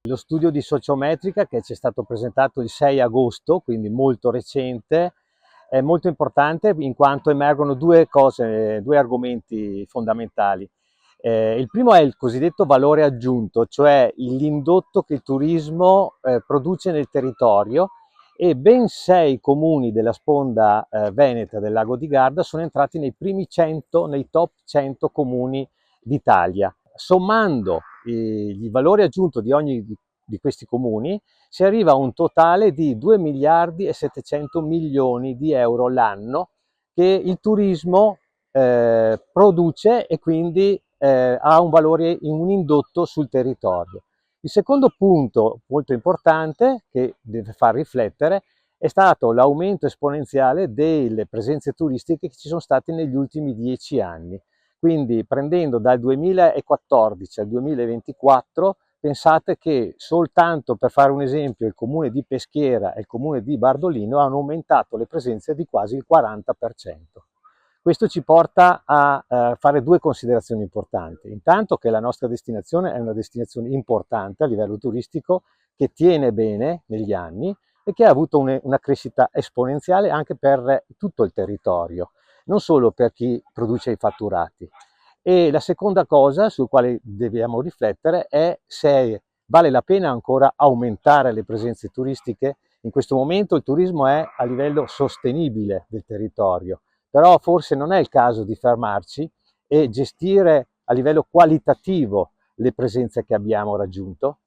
Lo studio di sociometrica che ci è stato presentato il 6 agosto, quindi molto recente, è molto importante in quanto emergono due cose, due argomenti fondamentali. Il primo è il cosiddetto valore aggiunto, cioè l'indotto che il turismo produce nel territorio, e ben 6 comuni della sponda veneta del lago di Garda sono entrati nei primi 100, nei top 100 comuni d'Italia. Sommando il valore aggiunto di ogni di questi comuni si arriva a un totale di 2 miliardi e 700 milioni di euro l'anno che il turismo produce, e quindi ha un valore, un indotto sul territorio. Il secondo punto molto importante che deve far riflettere è stato l'aumento esponenziale delle presenze turistiche che ci sono state negli ultimi 10 anni. Quindi prendendo dal 2014 al 2024, pensate che soltanto, per fare un esempio, il comune di Peschiera e il comune di Bardolino hanno aumentato le presenze di quasi il 40%. Questo ci porta a fare due considerazioni importanti. Intanto che la nostra destinazione è una destinazione importante a livello turistico, che tiene bene negli anni e che ha avuto una crescita esponenziale anche per tutto il territorio, non solo per chi produce i fatturati. E la seconda cosa sul quale dobbiamo riflettere è se vale la pena ancora aumentare le presenze turistiche. In questo momento il turismo è a livello sostenibile del territorio, però forse non è il caso di fermarci e gestire a livello qualitativo le presenze che abbiamo raggiunto.